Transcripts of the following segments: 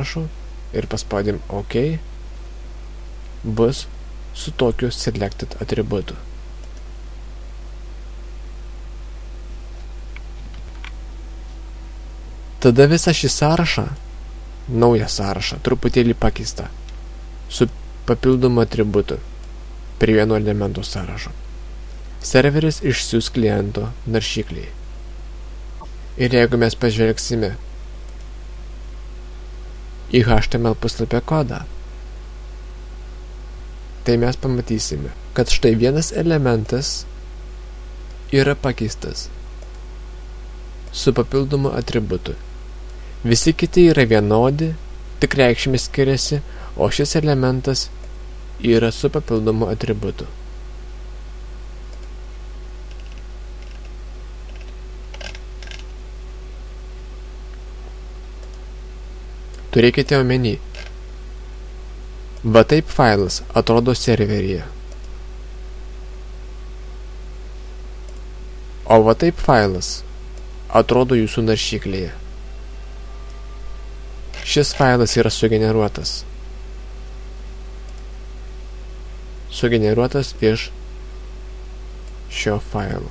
sąrašu ir paspaudėm OK, bus su tokiu selected atributu. Tada visą šį sąrašą, naują sąrašą, truputėlį pakeista, su papildomu atributu prie vieno elemento sąrašo. Serveris išsiųs kliento naršyklį. Ir jeigu mes pažvelgsime į HTML puslapio kodą, tai mes pamatysime, kad štai vienas elementas yra pakeistas su papildomu atributu. Visi kiti yra vienodi, tik reikšmė skiriasi, o šis elementas yra su papildomu atributu. Turėkite omeny, va taip failas atrodo serveryje. O va taip failas atrodo jūsų naršyklėje. Šis failas yra sugeneruotas. Sugeneruotas iš šio failo.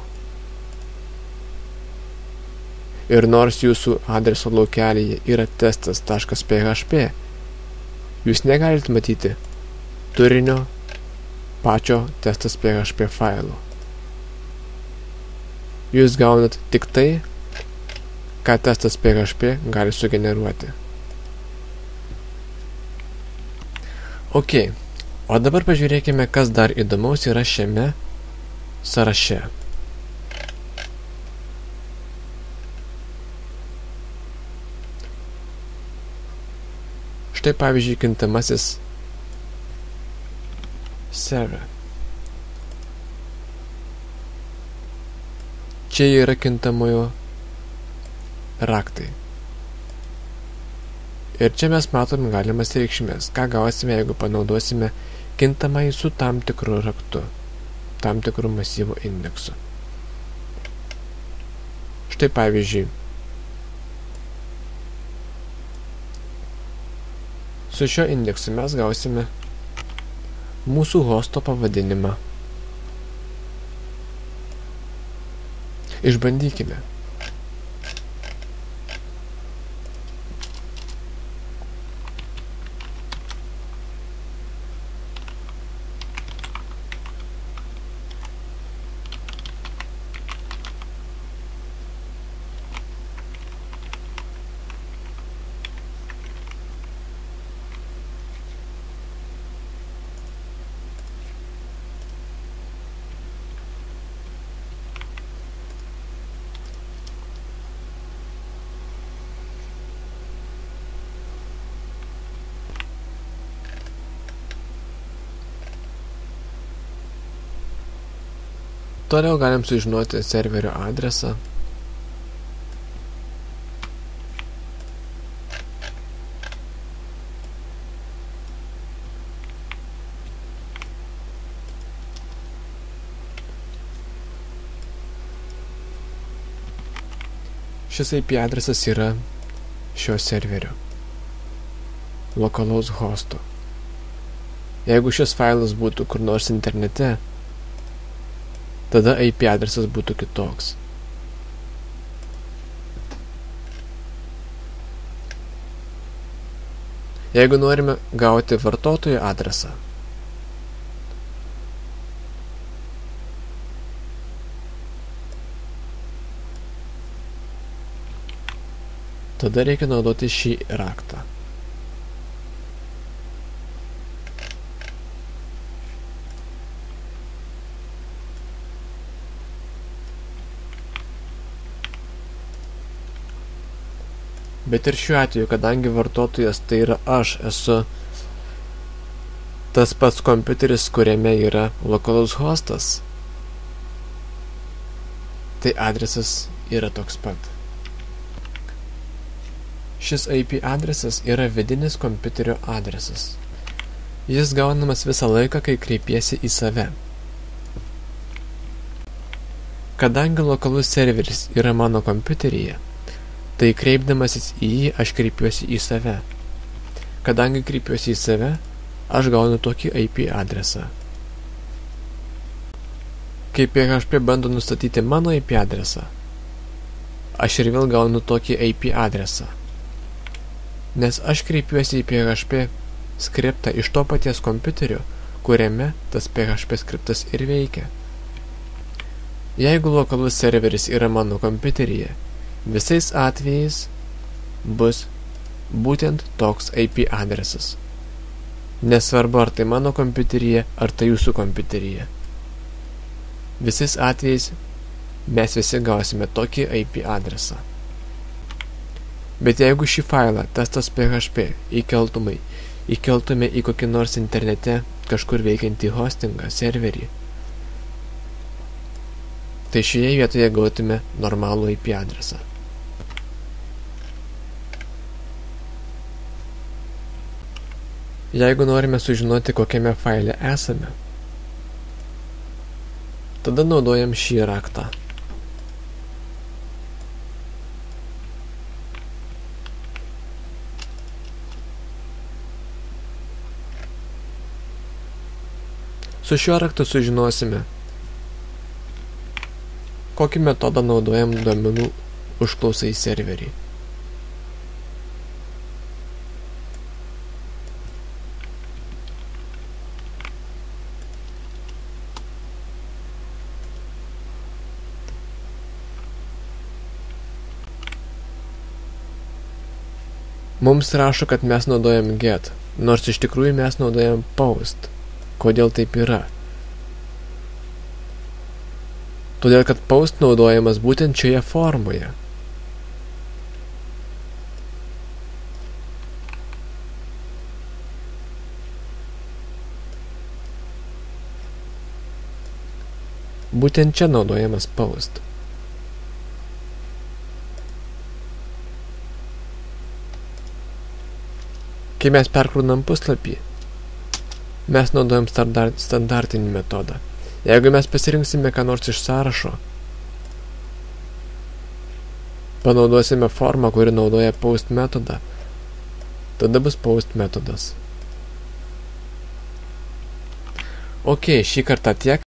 Ir nors jūsų adreso laukelyje yra testas.php, jūs negalite matyti turinio pačio testas.php failo. Jūs gaunat tik tai, ką testas.php gali sugeneruoti. Ok, o dabar pažiūrėkime, kas dar įdomaus yra šiame sąraše. Štai pavyzdžiui kintamasis server. Čia yra kintamojo raktai. Ir čia mes matom galimas reikšmės, ką gausime, jeigu panaudosime kintamąjį su tam tikru raktu, tam tikru masyvo indeksu. Štai pavyzdžiui, su šio indeksu mes gausime mūsų hosto pavadinimą. Išbandykime. Toliau galim sužinoti serverio adresą. Šis IP adresas yra šio serverio, lokalaus hosto. Jeigu šis failas būtų kur nors internete, tada IP adresas būtų kitoks. Jeigu norime gauti vartotojo adresą, tada reikia naudoti šį raktą. Bet ir šiuo atveju, kadangi vartotojas tai yra aš esu tas pats kompiuteris, kuriame yra lokalus hostas, tai adresas yra toks pat. Šis IP adresas yra vidinis kompiuterio adresas. Jis gaunamas visą laiką, kai kreipiesi į save. Kadangi lokalus serveris yra mano kompiuteryje, tai kreipdamasis į jį aš kreipiuosi į save. Kadangi kreipiuosi į save, aš gaunu tokį IP adresą. Kai PHP bando nustatyti mano IP adresą, aš ir vėl gaunu tokį IP adresą. Nes aš kreipiuosi į PHP skriptą iš to paties kompiuterio, kuriame tas PHP skriptas ir veikia. Jeigu lokalus serveris yra mano kompiuteryje, visais atvejais bus būtent toks IP adresas. Nesvarbu, ar tai mano kompiuteryje, ar tai jūsų kompiuteryje. Visais atvejais mes visi gausime tokį IP adresą. Bet jeigu šį failą testas.php įkeltume į kokį nors internete kažkur veikiantį hostingą, serverį, tai šioje vietoje gautume normalų IP adresą. Jeigu norime sužinoti, kokiame faile esame, tada naudojam šį raktą. Su šiuo raktu sužinosime, kokį metodą naudojam duomenų užklausai serverį. Mums rašo, kad mes naudojam get, nors iš tikrųjų mes naudojam post. Kodėl taip yra? Todėl, kad post naudojamas būtent šioje formoje. Būtent čia naudojamas post. Kai mes perkrūnam puslapį, mes naudojam standartinį metodą. Jeigu mes pasirinksime ką nors iš sąrašo, panaudosime formą, kuri naudoja post metodą, tada bus post metodas. Ok, šį kartą tiek.